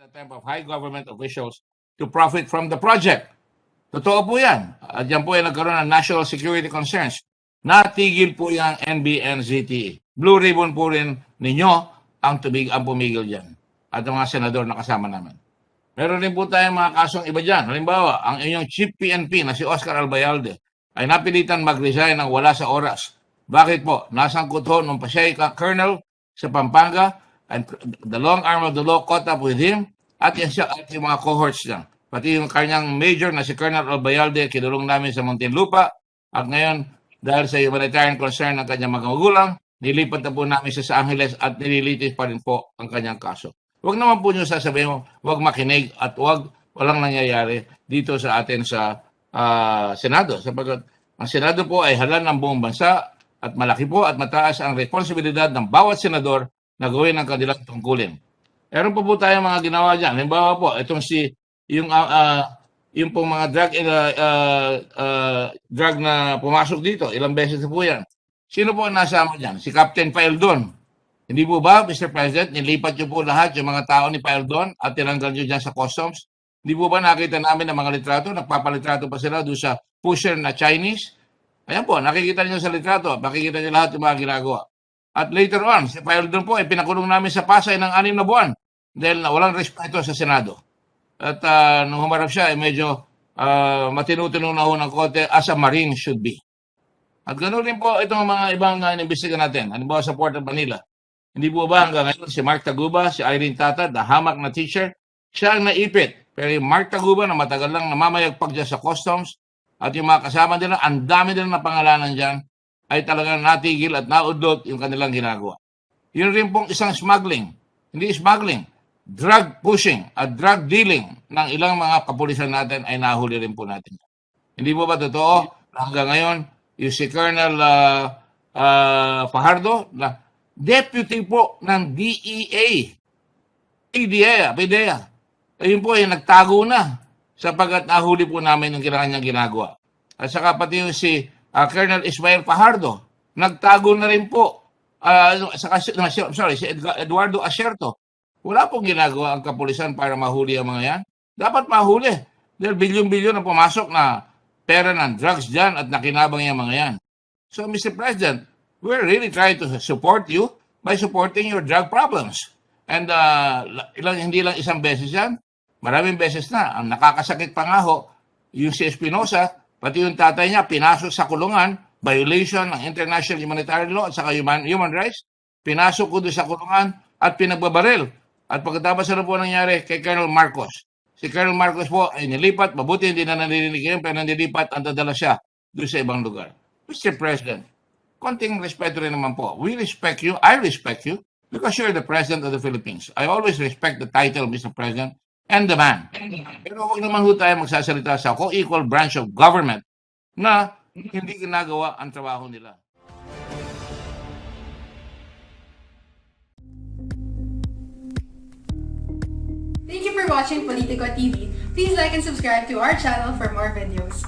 attempt of high government officials to profit from the project. Totoo po yan. At yan po ay nagkaroon ng national security concerns. Natigil po yung NBNZTE. Blue ribbon po rin ninyo ang pumigil dyan. At ang mga senador na kasama namin. Meron din po tayong mga kasong iba dyan. Halimbawa, ang inyong chief PNP na si Oscar Albayalde ay napilitan mag-resign ng wala sa oras. Bakit po? Nasangkot ho nung pa siya colonel sa Pampanga and the long arm of the law caught up with him at yung mga cohorts niya. Pati yung kanyang major na si Colonel Albayalde, kinulong namin sa Muntinlupa at ngayon dahil sa humanitarian concern ng kanyang mga magulang, nilipat na po namin siya sa Angeles at nililitis pa rin po ang kanyang kaso. Huwag naman po nyo sasabihin mo, huwag makinig at walang nangyayari dito sa atin sa Senado. Sapagkat ang Senado po ay halal ng buong bansa at malaki po at mataas ang responsibilidad ng bawat senador na gawin ang kanilang tungkulin. Meron po tayong mga ginawa dyan. Halimbawa po, itong yung pong mga drug na pumasok dito, ilang beses na po yan. Sino po ang nasama dyan? Si Captain Paildon. Hindi po ba, Mr. President, nilipat niyo po lahat yung mga tao ni Paildon at tinanggal niyo dyan sa customs? Hindi po ba nakita namin ang mga litrato? Nagpapalitrato pa sila doon sa pusher na Chinese? Ayan po, nakikita niyo sa litrato. Nakikita niyo lahat yung mga ginagawa. At later on, si Paildon po ay pinakulong namin sa Pasay ng 6 na buwan dahil walang respeto sa Senado. At nung humarap siya, ay medyo matinutunog na ho ng konti as a Marine should be. At ganoon rin po itong mga ibang inimbestiga natin. Halimbawa sa Port of Manila. Hindi po ba hanggang ngayon si Mark Taguba, si Irene Tata, the hamak na teacher, siya ang naipit. Pero yung Mark Taguba na matagal lang namamayagpag dyan sa customs at yung mga kasama nila, ang dami nila na pangalanan dyan, ay talagang natigil at naudlot yung kanilang ginagawa. Yun rin pong isang smuggling. Hindi smuggling. Drug pushing at drug dealing ng ilang mga kapulisan natin ay nahuli rin po natin. Hindi po ba totoo hanggang ngayon yung si Colonel Fajardo na deputy po ng DEA, PDEA, ayun po ay nagtago na sapagkat nahuli po namin yung kanyang ginagawa. At saka pati yung si Colonel Ismael Fajardo, nagtago na rin po. Si Eduardo Acerto, wala pong ginagawa ang kapulisan para mahuli ang mga yan. Dapat mahuli. Dahil bilyon-bilyon na pumasok na pera ng drugs dyan at nakinabang yung mga yan. So, Mr. President, we're really trying to support you by supporting your drug problems. And hindi lang isang beses yan, maraming beses na. Ang nakakasakit pa nga ho, yung si Espinosa, pati yung tatay niya, pinasok sa kulungan, violation ng international humanitarian law at saka human rights, pinasok ko doon sa kulungan at pinagbabaril. At pagkatapos ano po nangyari kay Colonel Marcos. Si Colonel Marcos po ay nilipat, mabuti hindi na nanilinig yun, pero nilipat ang dadala siya doon sa ibang lugar. Mr. President, konting respeto rin naman po. We respect you, I respect you, because you're the President of the Philippines. I always respect the title, Mr. President, and the man. Pero huwag naman ho tayo magsasalita sa co-equal branch of government na hindi ginagawa ang trabaho nila. Thank you for watching Politico TV. Please like and subscribe to our channel for more videos.